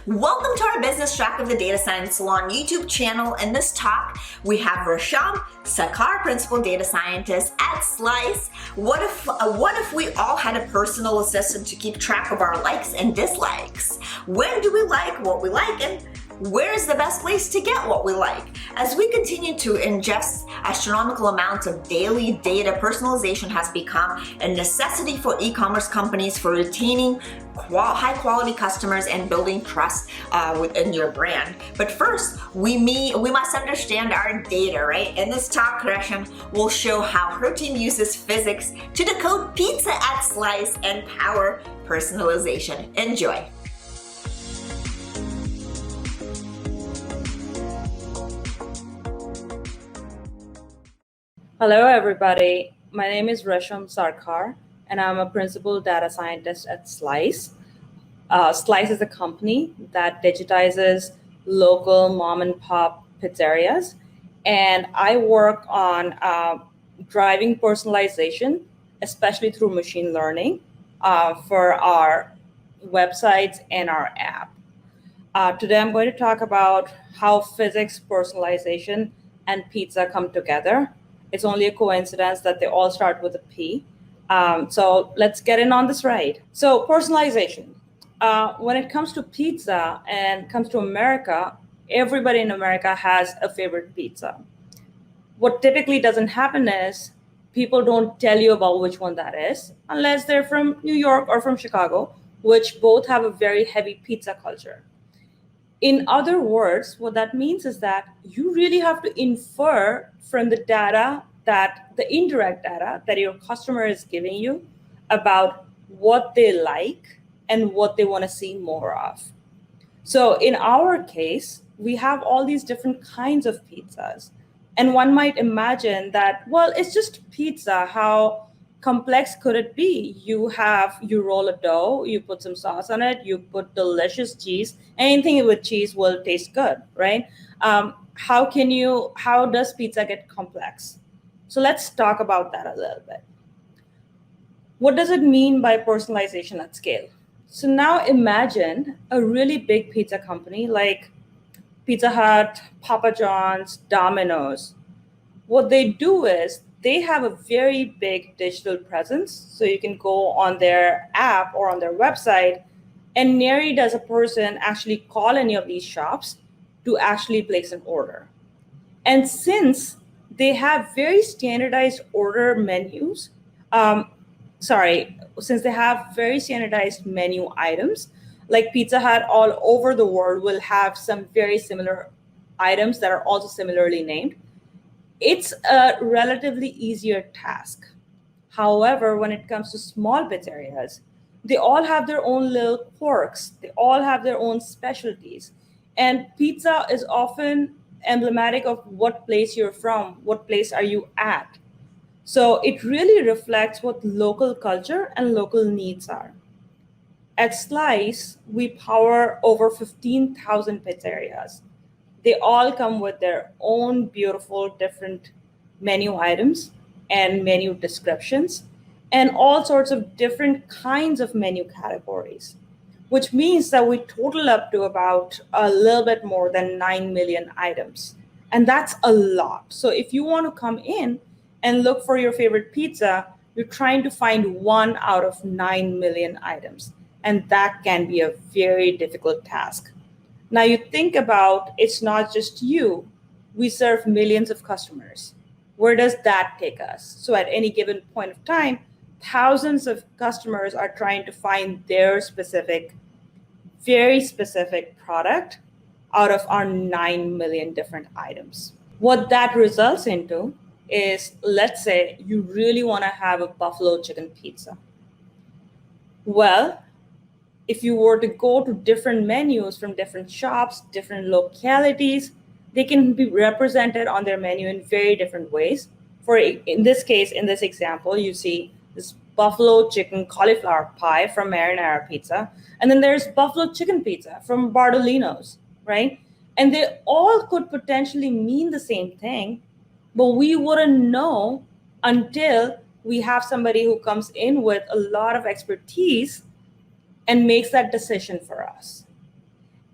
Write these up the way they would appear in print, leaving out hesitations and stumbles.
Welcome to our business track of the Data Science Salon YouTube channel. In this talk, we have Resham, Sarkar, principal data scientist at Slice. What if we all had a personal assistant to keep track of our likes and dislikes? When do we like what we like, and where's the best place to get what we like? As we continue to ingest astronomical amounts of daily data, personalization has become a necessity for e-commerce companies for retaining high-quality customers and building trust within your brand. But first, we must understand our data, right? In this talk, Resham will show how her team uses physics to decode pizza at Slice and power personalization. Enjoy. Hello, everybody. My name is Resham Sarkar, and I'm a principal data scientist at Slice. Slice is a company that digitizes local mom and pop pizzerias, and I work on driving personalization, especially through machine learning, for our websites and our app. Today, I'm going to talk about how physics, personalization, and pizza come together. It's only a coincidence that they all start with a P. So let's get in on this ride. So personalization. When it comes to pizza and comes to America, everybody in America has a favorite pizza. What typically doesn't happen is people don't tell you about which one that is, unless they're from New York or from Chicago, which both have a very heavy pizza culture. In other words, what that means is that you really have to infer from the data, the indirect data that your customer is giving you about what they like and what they want to see more of. So in our case, we have all these different kinds of pizzas. And one might imagine that, well, it's just pizza. How complex could it be? You roll a dough, you put some sauce on it, you put delicious cheese. Anything with cheese will taste good, right? How does pizza get complex? So let's talk about that a little bit. What does it mean by personalization at scale? So now imagine a really big pizza company like Pizza Hut, Papa John's, Domino's. What they do is they have a very big digital presence. So you can go on their app or on their website, and nary does a person actually call any of these shops to actually place an order. And since they have very standardized order menus, since they have very standardized menu items, like Pizza Hut all over the world will have some very similar items that are also similarly named. It's a relatively easier task. However, when it comes to small pizzerias, they all have their own little quirks. They all have their own specialties. And pizza is often emblematic of what place you're from, what place are you at. So it really reflects what local culture and local needs are. At Slice, we power over 15,000 pizzerias. They all come with their own beautiful different menu items and menu descriptions and all sorts of different kinds of menu categories, which means that we total up to about a little bit more than 9 million items. And that's a lot. So if you want to come in and look for your favorite pizza, you're trying to find one out of 9 million items. And that can be a very difficult task. Now you think about, it's not just you. We serve millions of customers. Where does that take us? So at any given point of time, thousands of customers are trying to find their very specific product out of our 9 million different items. What that results into is, let's say you really want to have a buffalo chicken pizza. Well, if you were to go to different menus from different shops, different localities, they can be represented on their menu in very different ways. In this example, you see this buffalo chicken cauliflower pie from Marinara Pizza, and then there's buffalo chicken pizza from Bardolino's, right? And they all could potentially mean the same thing, but we wouldn't know until we have somebody who comes in with a lot of expertise and makes that decision for us.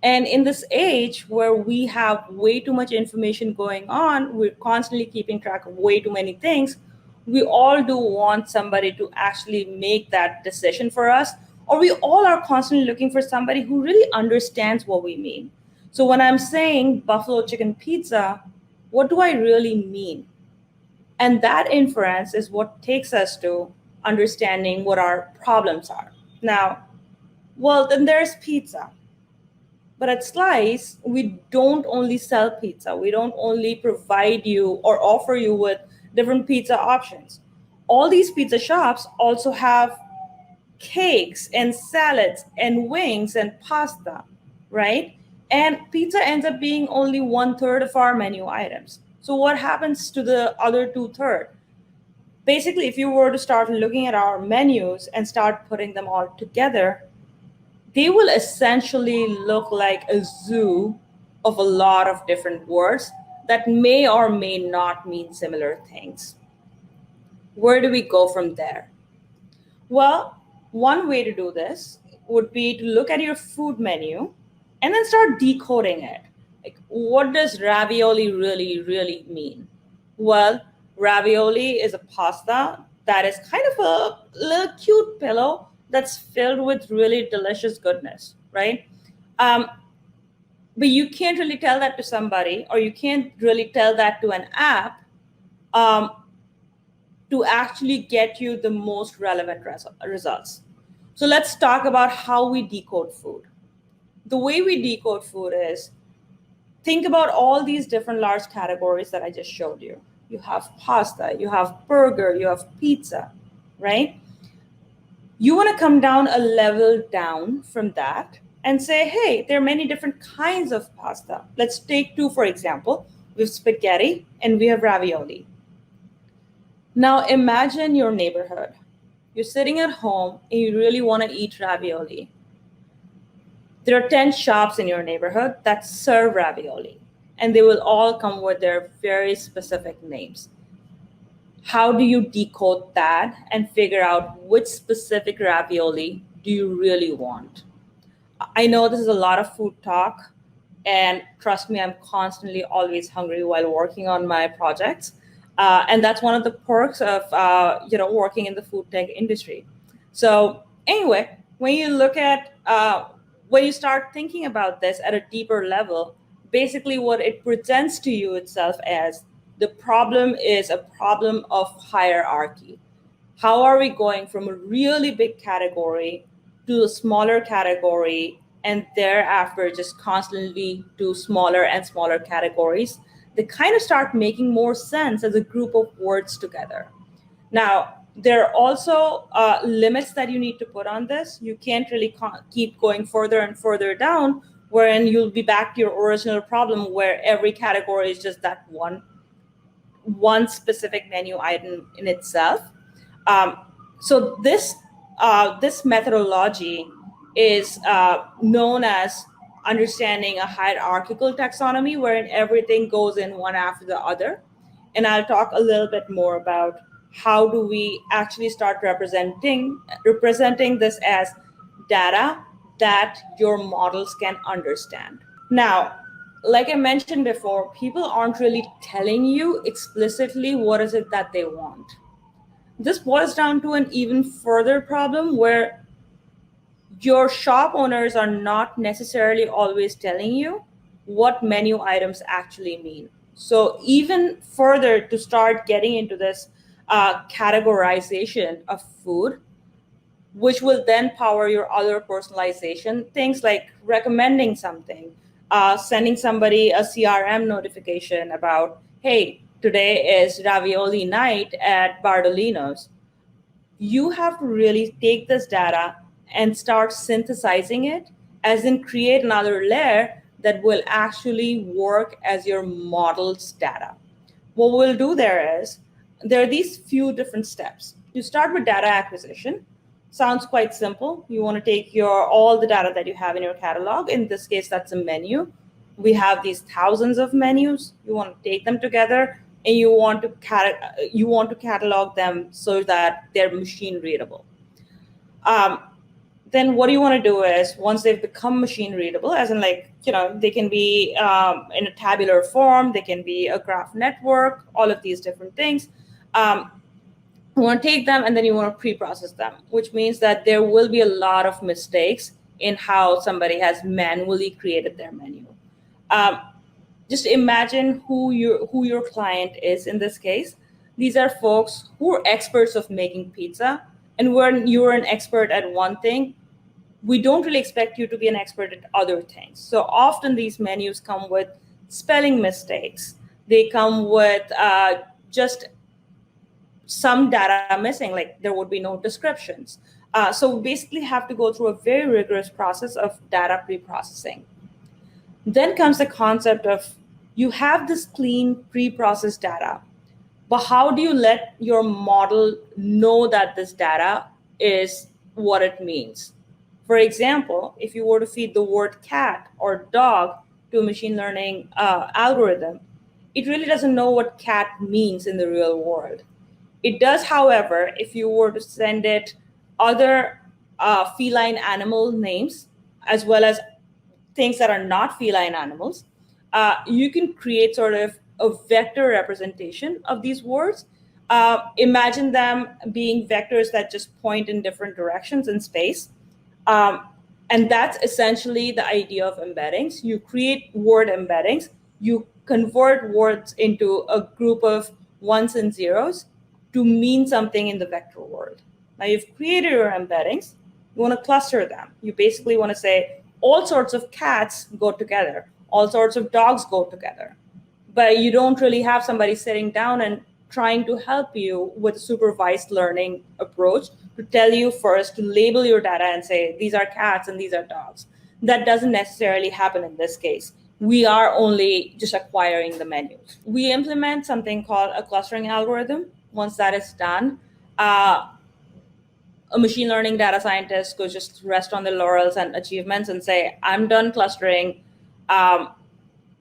And in this age where we have way too much information going on, we're constantly keeping track of way too many things. We all do want somebody to actually make that decision for us, or we all are constantly looking for somebody who really understands what we mean. So when I'm saying buffalo chicken pizza, what do I really mean? And that inference is what takes us to understanding what our problems are. Now, well, then there's pizza. But at Slice, we don't only sell pizza. We don't only provide you or offer you with different pizza options. All these pizza shops also have cakes and salads and wings and pasta, right? And pizza ends up being only 1/3 of our menu items. So what happens to the other 2/3? Basically, if you were to start looking at our menus and start putting them all together, they will essentially look like a zoo of a lot of different words that may or may not mean similar things. Where do we go from there? Well, one way to do this would be to look at your food menu and then start decoding it. Like, what does ravioli really, really mean? Well, ravioli is a pasta that is kind of a little cute pillow that's filled with really delicious goodness, right? Um, but you can't really tell that to somebody, or you can't really tell that to an app um, to actually get you the most relevant results. So let's talk about how we decode food. The way we decode food is, think about all these different large categories that I just showed you. You have pasta, you have burger, you have pizza, right? You want to come down a level down from that and say, hey, there are many different kinds of pasta. Let's take two, for example. We have spaghetti and we have ravioli. Now imagine your neighborhood. You're sitting at home and you really want to eat ravioli. There are 10 shops in your neighborhood that serve ravioli, and they will all come with their very specific names. How do you decode that and figure out which specific ravioli do you really want? I know this is a lot of food talk, and trust me, I'm constantly always hungry while working on my projects. And that's one of the perks of working in the food tech industry. So anyway, when you start thinking about this at a deeper level, basically what it presents to you itself as, the problem is a problem of hierarchy. How are we going from a really big category to a smaller category, and thereafter just constantly to smaller and smaller categories? They kind of start making more sense as a group of words together. Now, there are also limits that you need to put on this. You can't really keep going further and further down, wherein you'll be back to your original problem where every category is just that one specific menu item in itself. So this methodology is known as understanding a hierarchical taxonomy, wherein everything goes in one after the other. And I'll talk a little bit more about how do we actually start representing this as data that your models can understand. Now, like I mentioned before, people aren't really telling you explicitly what is it that they want. This boils down to an even further problem where your shop owners are not necessarily always telling you what menu items actually mean. So even further, to start getting into this categorization of food, which will then power your other personalization, things like recommending something, sending somebody a CRM notification about, hey, today is ravioli night at Bardolino's. You have to really take this data and start synthesizing it, as in create another layer that will actually work as your model's data. What we'll do there are these few different steps. You start with data acquisition. Sounds quite simple. You want to take all the data that you have in your catalog. In this case, that's a menu. We have these thousands of menus. You want to take them together, and you want to catalog them so that they're machine readable. then what you want to do is, once they've become machine readable, as in they can be in a tabular form, they can be a graph network, all of these different things. You want to take them and then you want to pre-process them, which means that there will be a lot of mistakes in how somebody has manually created their menu. Just imagine who your client is in this case. These are folks who are experts of making pizza, and when you're an expert at one thing, we don't really expect you to be an expert at other things. So often these menus come with spelling mistakes. They come with just some data missing, like there would be no descriptions. So we basically have to go through a very rigorous process of data pre-processing. Then comes the concept of, you have this clean pre-processed data, but how do you let your model know that this data is what it means? For example, if you were to feed the word cat or dog to a machine learning algorithm, it really doesn't know what cat means in the real world. It does, however, if you were to send it other feline animal names, as well as things that are not feline animals, you can create sort of a vector representation of these words. Imagine them being vectors that just point in different directions in space. And that's essentially the idea of embeddings. You create word embeddings, you convert words into a group of ones and zeros to mean something in the vector world. Now you've created your embeddings, you want to cluster them. You basically want to say all sorts of cats go together, all sorts of dogs go together. But you don't really have somebody sitting down and trying to help you with a supervised learning approach to tell you first to label your data and say, these are cats and these are dogs. That doesn't necessarily happen in this case. We are only just acquiring the menus. We implement something called a clustering algorithm. Once that is done, a machine learning data scientist could just rest on their laurels and achievements and say, I'm done clustering.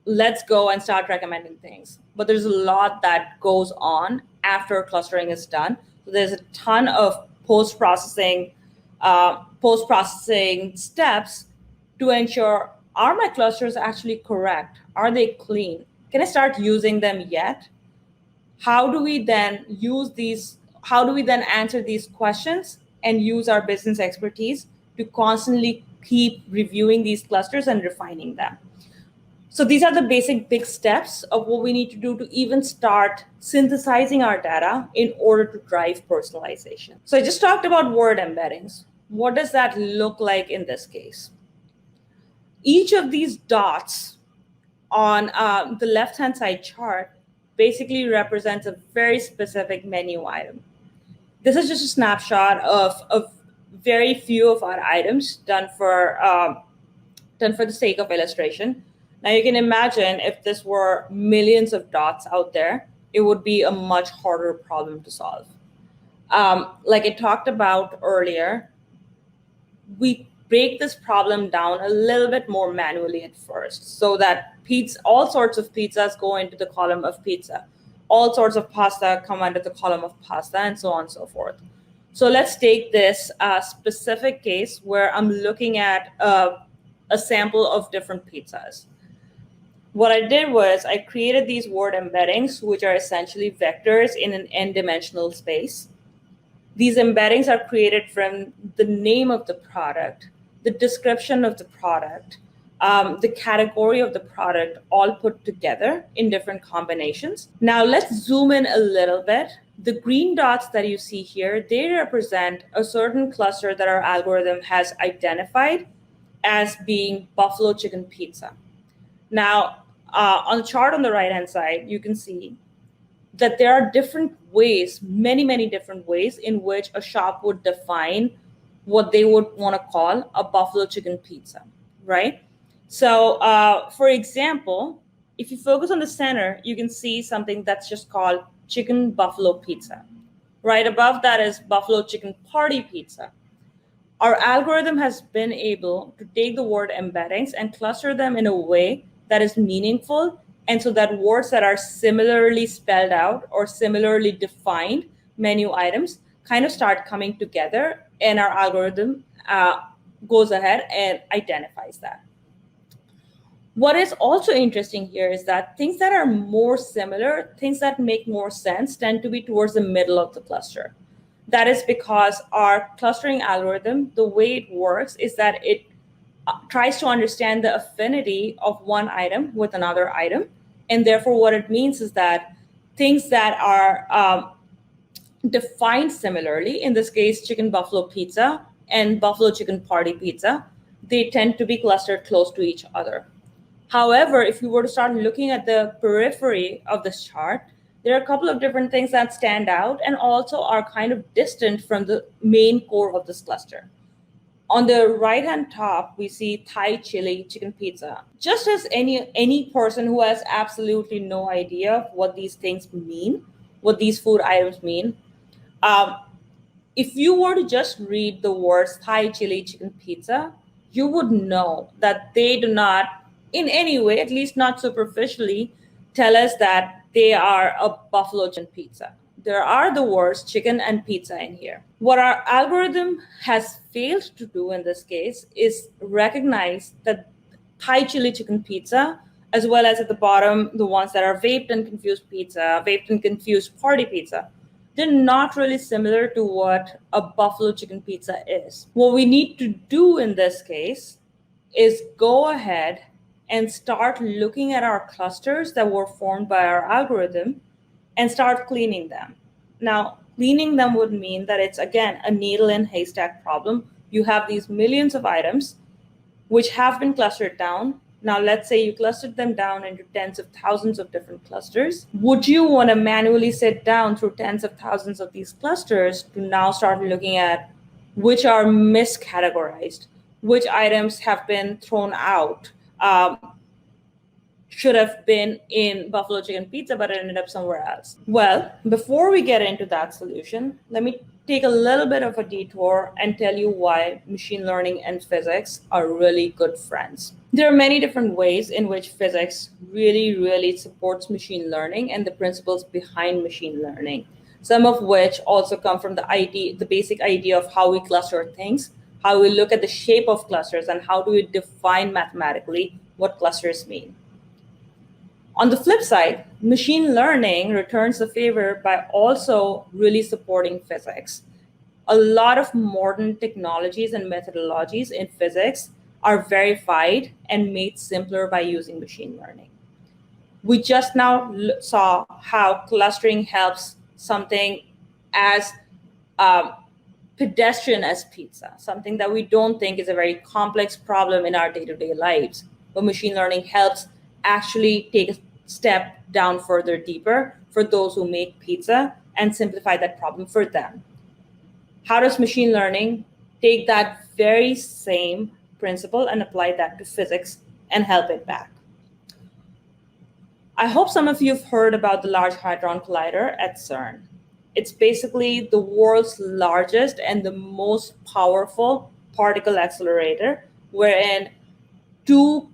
Let's go and start recommending things. But there's a lot that goes on after clustering is done. So there's a ton of post-processing steps to ensure, are my clusters actually correct? Are they clean? Can I start using them yet? How do we then answer these questions and use our business expertise to constantly keep reviewing these clusters and refining them? So these are the basic big steps of what we need to do to even start synthesizing our data in order to drive personalization. So I just talked about word embeddings. What does that look like in this case? Each of these dots on the left-hand side chart basically represents a very specific menu item. This is just a snapshot of very few of our items done for the sake of illustration. Now you can imagine if this were millions of dots out there, it would be a much harder problem to solve. Like I talked about earlier, we break this problem down a little bit more manually at first, so that all sorts of pizzas go into the column of pizza, all sorts of pasta come under the column of pasta, and so on and so forth. So let's take this specific case where I'm looking at a sample of different pizzas. What I did was I created these word embeddings, which are essentially vectors in an n-dimensional space. These embeddings are created from the name of the product, the description of the product, the category of the product, all put together in different combinations. Now let's zoom in a little bit. The green dots that you see here, they represent a certain cluster that our algorithm has identified as being buffalo chicken pizza. Now, on the chart on the right-hand side, you can see that there are different ways, many different ways in which a shop would define what they would want to call a buffalo chicken pizza, right? So, for example, if you focus on the center, you can see something that's just called chicken buffalo pizza. Right above that is buffalo chicken party pizza. Our algorithm has been able to take the word embeddings and cluster them in a way that is meaningful, and so that words that are similarly spelled out or similarly defined menu items kind of start coming together, and our algorithm goes ahead and identifies that. What is also interesting here is that things that are more similar, things that make more sense, tend to be towards the middle of the cluster. That is because our clustering algorithm, the way it works is that it tries to understand the affinity of one item with another item. And therefore, what it means is that things that are defined similarly, in this case, chicken buffalo pizza and buffalo chicken party pizza, they tend to be clustered close to each other. However, if you were to start looking at the periphery of this chart, there are a couple of different things that stand out and also are kind of distant from the main core of this cluster. On the right-hand top, we see Thai chili chicken pizza. Just as any person who has absolutely no idea what these things mean, what these food items mean, um, if you were to just read the words Thai chili chicken pizza, you would know that they do not, in any way, at least not superficially, tell us that they are a buffalo chicken pizza. There are the words chicken and pizza in here. What our algorithm has failed to do in this case is recognize that Thai chili chicken pizza, as well as at the bottom, the ones that are vaped and confused pizza, vaped and confused party pizza, they're not really similar to what a buffalo chicken pizza is. What we need to do in this case is go ahead and start looking at our clusters that were formed by our algorithm and start cleaning them. Now, cleaning them would mean that it's, again, a needle in haystack problem. You have these millions of items which have been clustered down. Now, let's say you clustered them down into tens of thousands of different clusters. Would you want to manually sit down through tens of thousands of these clusters to now start looking at which are miscategorized, which items have been thrown out, should have been in buffalo chicken pizza, but it ended up somewhere else? Well, before we get into that solution, let me take a little bit of a detour and tell you why machine learning and physics are really good friends. There are many different ways in which physics really supports machine learning and the principles behind machine learning, some of which also come from the basic idea of how we cluster things, how we look at the shape of clusters, and how do we define mathematically what clusters mean. On the flip side, machine learning returns the favor by also really supporting physics. A lot of modern technologies and methodologies in physics are verified and made simpler by using machine learning. We just now saw how clustering helps something as pedestrian as pizza, something that we don't think is a very complex problem in our day-to-day lives. But machine learning helps actually take a step down further deeper for those who make pizza and simplify that problem for them. How does machine learning take that very same principle and apply that to physics and help it back? I hope some of you have heard about the Large Hadron Collider at CERN. It's basically the world's largest and the most powerful particle accelerator, wherein two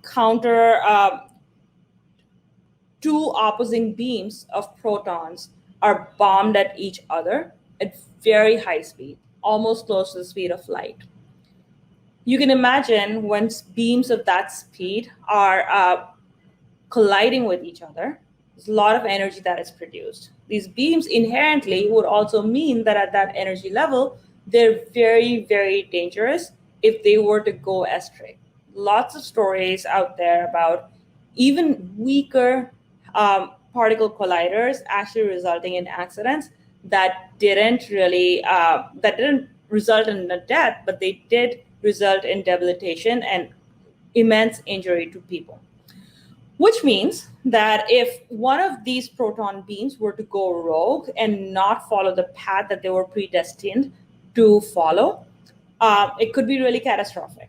opposing beams of protons are bombed at each other at very high speed, almost close to the speed of light. You can imagine when beams of that speed are colliding with each other, there's a lot of energy that is produced. These beams inherently would also mean that at that energy level, they're very dangerous if they were to go astray. Lots of stories out there about even weaker particle colliders actually resulting in accidents that didn't result in a death, but they did result in debilitation and immense injury to people. Which means that if one of these proton beams were to go rogue and not follow the path that they were predestined to follow, it could be really catastrophic.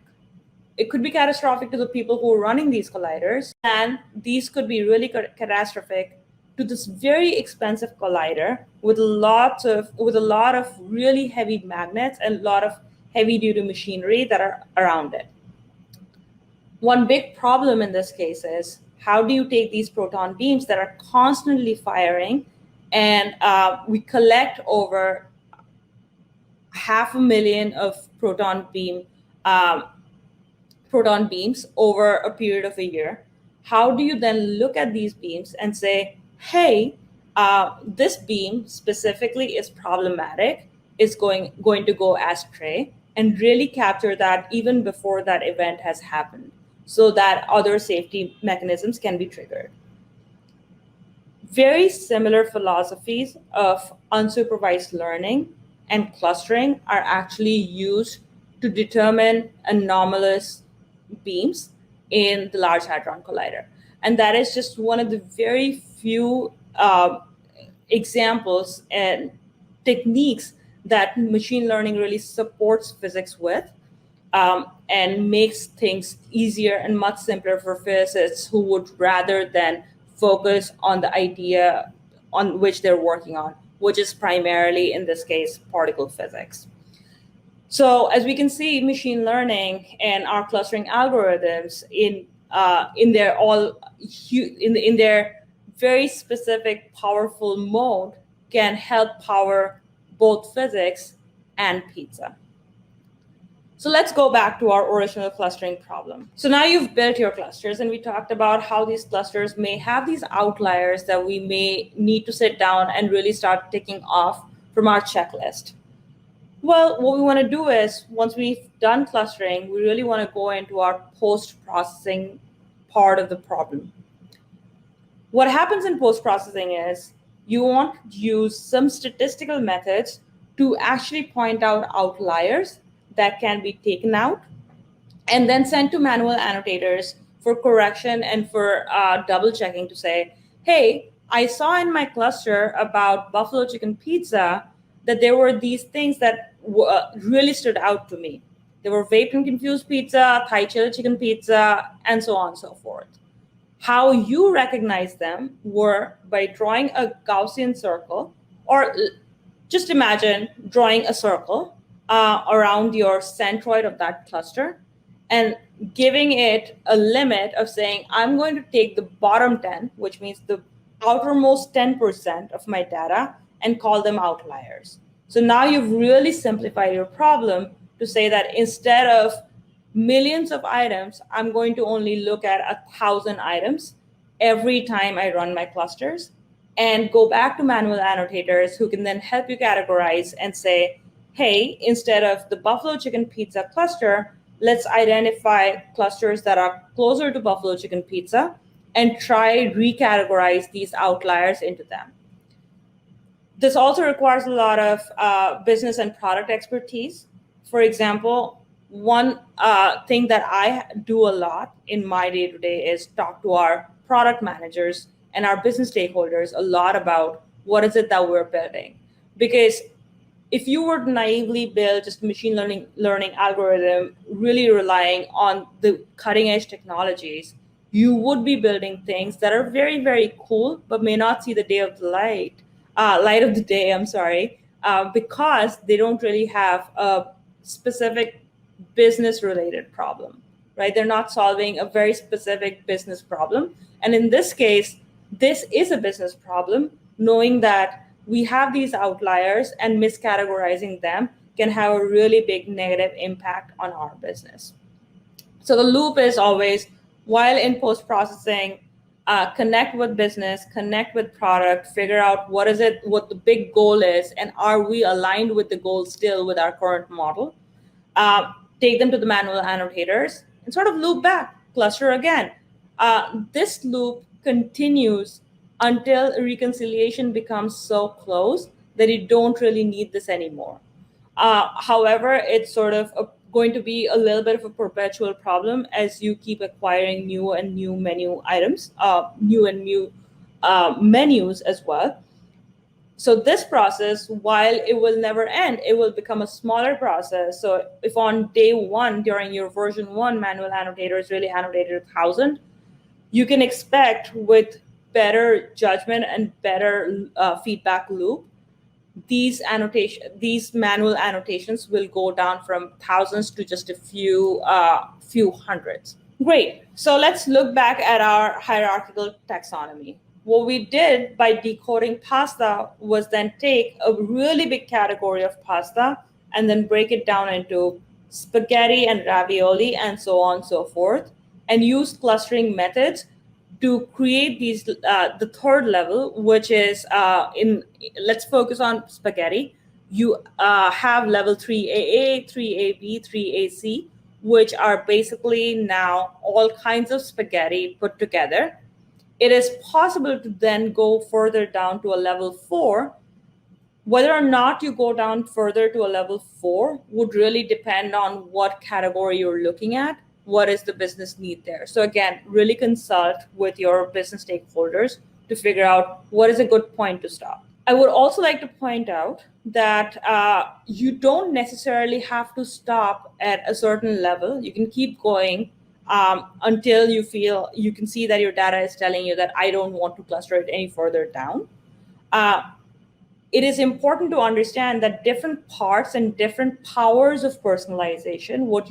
It could be catastrophic to the people who are running these colliders, and these could be really catastrophic to this very expensive collider with a lot of really heavy magnets and a lot of heavy-duty machinery that are around it. One big problem in this case is, how do you take these proton beams that are constantly firing, and we collect over 500,000 of proton beam um, proton beams over a period of a year, how do you then look at these beams and say, hey, this beam specifically is problematic, is going to go astray, and really capture that even before that event has happened so that other safety mechanisms can be triggered. Very similar philosophies of unsupervised learning and clustering are actually used to determine anomalous beams in the Large Hadron Collider. And that is just one of the very few examples and techniques that machine learning really supports physics with, and makes things easier and much simpler for physicists who would rather than focus on the idea on which they're working on, which is primarily, in this case, particle physics. So as we can see, machine learning and our clustering algorithms in their very specific, powerful mode can help power both physics and pizza. So let's go back to our original clustering problem. So now you've built your clusters, and we talked about how these clusters may have these outliers that we may need to sit down and really start ticking off from our checklist. Well, what we want to do is, once we've done clustering, we really want to go into our post-processing part of the problem. What happens in post-processing is you want to use some statistical methods to actually point out outliers that can be taken out and then sent to manual annotators for correction and for double checking to say, hey, I saw in my cluster about buffalo chicken pizza that there were these things that really stood out to me. There were vaped and confused pizza, Thai chili chicken pizza, and so on and so forth. How you recognize them were by drawing a Gaussian circle, or just imagine drawing a circle around your centroid of that cluster and giving it a limit of saying, I'm going to take the bottom 10, which means the outermost 10% of my data, and call them outliers. So now you've really simplified your problem to say that instead of millions of items, I'm going to only look at 1,000 items every time I run my clusters, and go back to manual annotators who can then help you categorize and say, hey, instead of the buffalo chicken pizza cluster, let's identify clusters that are closer to buffalo chicken pizza and try recategorize these outliers into them. This also requires a lot of business and product expertise. For example, one thing that I do a lot in my day-to-day is talk to our product managers and our business stakeholders a lot about what is it that we're building. Because if you were to naively build just a machine learning algorithm, really relying on the cutting edge technologies, you would be building things that are very, very cool, but may not see the day of the light of the day, because they don't really have a specific business related problem, right? They're not solving a very specific business problem. And in this case, this is a business problem, knowing that we have these outliers and miscategorizing them can have a really big negative impact on our business. So the loop is always, while in post-processing, connect with business, connect with product, figure out what the big goal is, and are we aligned with the goal still with our current model? Take them to the manual annotators and sort of loop back, cluster again. This loop continues until reconciliation becomes so close that you don't really need this anymore. However, it's sort of going to be a little bit of a perpetual problem as you keep acquiring new and new menu items, new and new menus as well. So this process, while it will never end, it will become a smaller process. So if on day one, during your version 1, manual annotators really annotated 1,000, you can expect with better judgment and better feedback loop, these manual annotations will go down from thousands to just a few hundreds. Great. So let's look back at our hierarchical taxonomy. What we did by decoding pasta was then take a really big category of pasta and then break it down into spaghetti and ravioli, and so on and so forth, and use clustering methods to create these the third level, which is in let's focus on spaghetti. You have level 3AA, 3AB, 3AC, which are basically now all kinds of spaghetti put together. It is possible to then go further down to a level 4. Whether or not you go down further to a level 4 would really depend on what category you're looking at, what is the business need there. So again, really consult with your business stakeholders to figure out what is a good point to stop. I would also like to point out that you don't necessarily have to stop at a certain level. You can keep going until you feel you can see that your data is telling you that I don't want to cluster it any further down. It is important to understand that different parts and different powers of personalization, what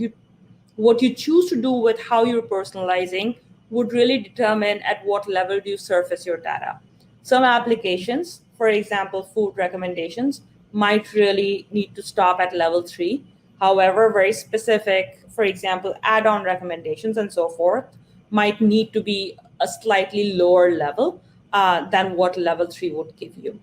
you choose to do with how you're personalizing, would really determine at what level do you surface your data. Some applications, for example, food recommendations, might really need to stop at level 3. However, very specific, for example, add-on recommendations and so forth, might need to be a slightly lower level than what level 3 would give you.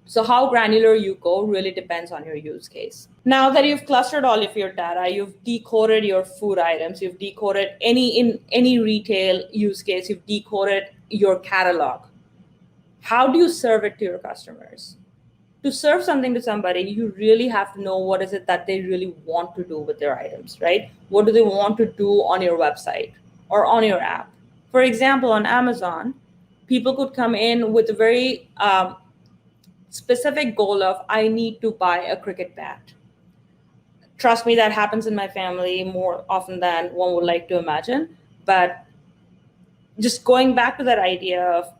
So how granular you go really depends on your use case. Now that you've clustered all of your data, you've decoded your food items, you've decoded in any retail use case, you've decoded your catalog. How do you serve it to your customers? To serve something to somebody, you really have to know what is it that they really want to do with their items, right? What do they want to do on your website or on your app? For example, on Amazon, people could come in with a very specific goal of, I need to buy a cricket bat. Trust me, that happens in my family more often than one would like to imagine. But just going back to that idea of,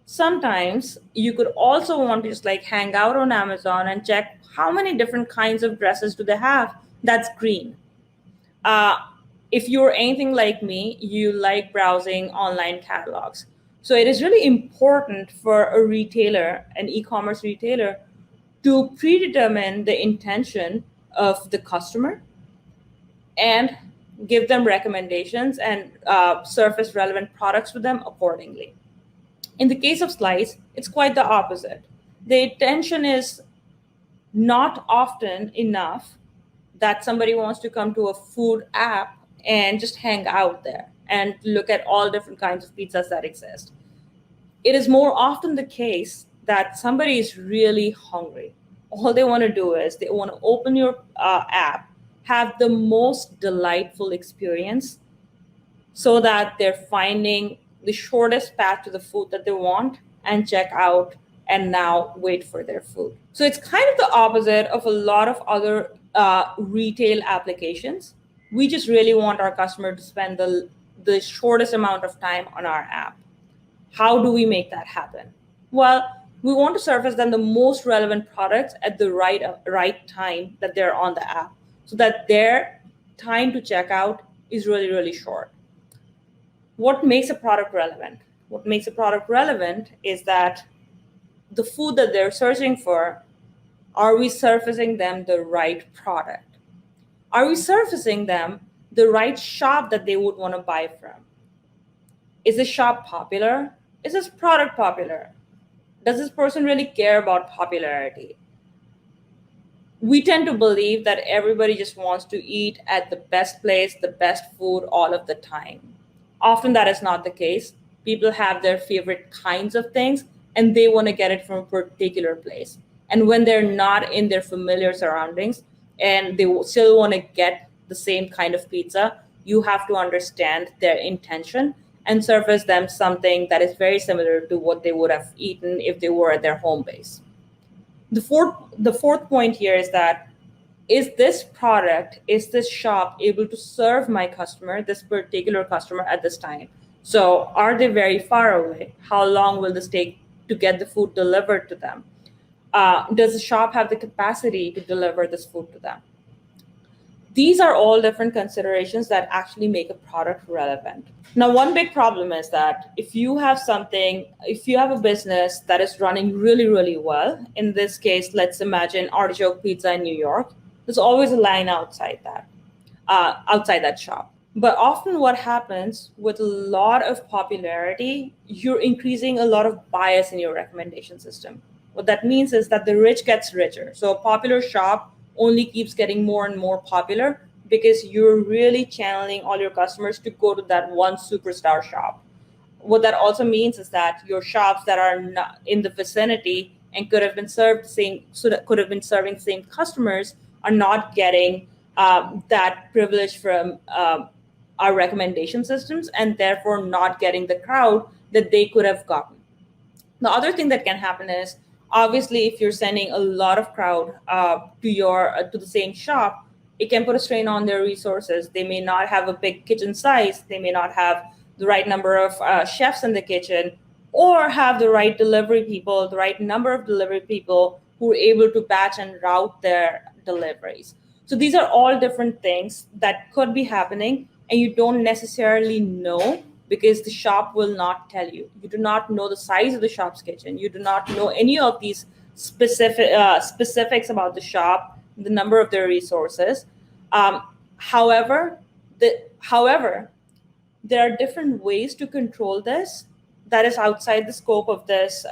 sometimes you could also want to just like hang out on Amazon and check how many different kinds of dresses do they have that's green. If you're anything like me, you like browsing online catalogs. So it is really important for a retailer, an e-commerce retailer, to predetermine the intention of the customer and give them recommendations and surface relevant products to them accordingly. In the case of Slice, it's quite the opposite. The intention is not often enough that somebody wants to come to a food app and just hang out there and look at all different kinds of pizzas that exist. It is more often the case that somebody is really hungry. All they want to do is they want to open your app, have the most delightful experience so that they're finding the shortest path to the food that they want and check out and now wait for their food. So it's kind of the opposite of a lot of other retail applications. We just really want our customer to spend the shortest amount of time on our app. How do we make that happen? Well, we want to surface them the most relevant products at the right time that they're on the app, so that their time to check out is really, really short. What makes a product relevant? What makes a product relevant is that the food that they're searching for, are we surfacing them the right product? Are we surfacing them the right shop that they would want to buy from? Is this shop popular? Is this product popular? Does this person really care about popularity? We tend to believe that everybody just wants to eat at the best place, the best food all of the time. Often that is not the case. People have their favorite kinds of things and they want to get it from a particular place. And when they're not in their familiar surroundings and they still want to get the same kind of pizza, you have to understand their intention and surface them something that is very similar to what they would have eaten if they were at their home base. The fourth point here is that, is this product, is this shop able to serve my customer, this particular customer at this time? So are they very far away? How long will this take to get the food delivered to them? Does the shop have the capacity to deliver this food to them? These are all different considerations that actually make a product relevant. Now, one big problem is that if you have a business that is running really, really well, in this case, let's imagine Artichoke Pizza in New York, there's always a line outside that. outside that shop. But often what happens with a lot of popularity, you're increasing a lot of bias in your recommendation system. What that means is that the rich gets richer. So a popular shop only keeps getting more and more popular because you're really channeling all your customers to go to that one superstar shop. What that also means is that your shops that are not in the vicinity and could have been could have been serving same customers are not getting that privilege from our recommendation systems, and therefore not getting the crowd that they could have gotten. The other thing that can happen is, obviously, if you're sending a lot of crowd to the same shop, it can put a strain on their resources. They may not have a big kitchen size. They may not have the right number of chefs in the kitchen, or have the right the right number of delivery people who are able to batch and route their deliveries. So these are all different things that could be happening, and you don't necessarily know because the shop will not tell you. You do not know the size of the shop's kitchen. You do not know any of these specifics about the shop, the number of their resources. However, there are different ways to control this that is outside the scope of this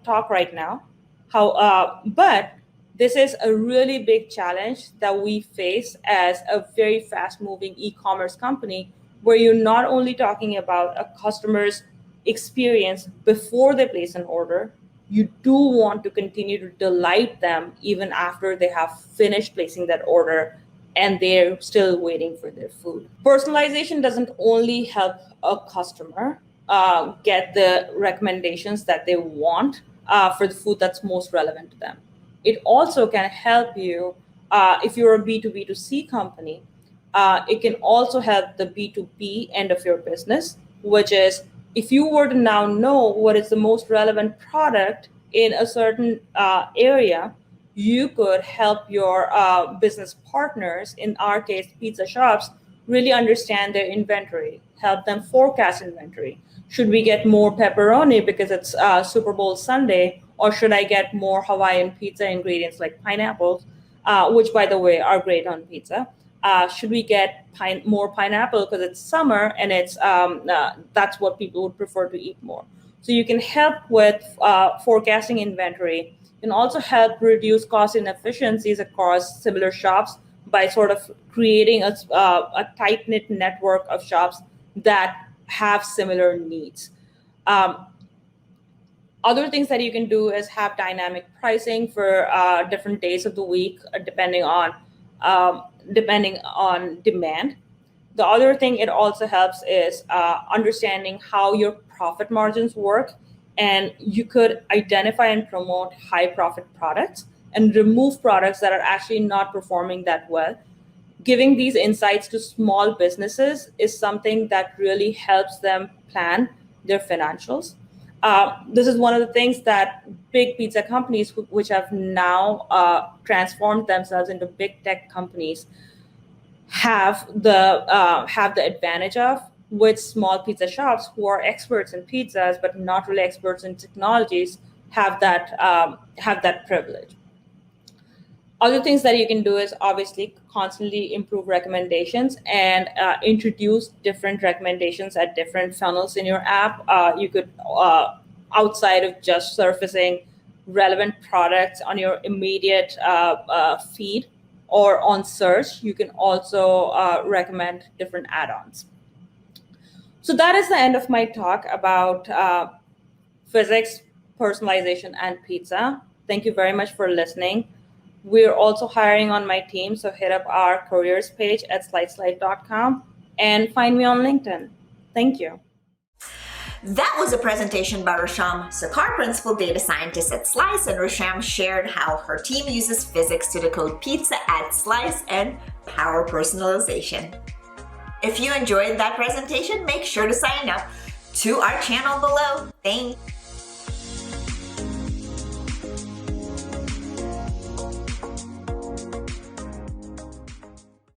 talk right now. But this is a really big challenge that we face as a very fast-moving e-commerce company, where you're not only talking about a customer's experience before they place an order, you do want to continue to delight them even after they have finished placing that order and they're still waiting for their food. Personalization doesn't only help a customer get the recommendations that they want for the food that's most relevant to them. It also can help you, if you're a B2B2C company, it can also help the B2B end of your business, which is if you were to now know what is the most relevant product in a certain area, you could help your business partners, in our case, pizza shops, really understand their inventory, help them forecast inventory. Should we get more pepperoni because it's Super Bowl Sunday, or should I get more Hawaiian pizza ingredients like pineapples, which, by the way, are great on pizza? Should we get more pineapple because it's summer and it's that's what people would prefer to eat more? So you can help with forecasting inventory. You can also help reduce cost inefficiencies across similar shops by sort of creating a tight-knit network of shops that have similar needs. Other things that you can do is have dynamic pricing for different days of the week, depending on demand. The other thing it also helps is understanding how your profit margins work, and you could identify and promote high profit products and remove products that are actually not performing that well. Giving these insights to small businesses is something that really helps them plan their financials. This is one of the things that big pizza companies, which have now transformed themselves into big tech companies, have the advantage of, with small pizza shops who are experts in pizzas but not really experts in technologies have that privilege. Other things that you can do is obviously constantly improve recommendations and introduce different recommendations at different funnels in your app. You could, outside of just surfacing relevant products on your immediate feed or on search, you can also recommend different add-ons. So that is the end of my talk about physics, personalization, and pizza. Thank you very much for listening. We're also hiring on my team, so hit up our careers page at slicelife.com and find me on LinkedIn. Thank you. That was a presentation by Resham, Sarkar Principal Data Scientist at Slice, and Resham shared how her team uses physics to decode pizza at Slice and power personalization. If you enjoyed that presentation, make sure to sign up to our channel below. Thanks.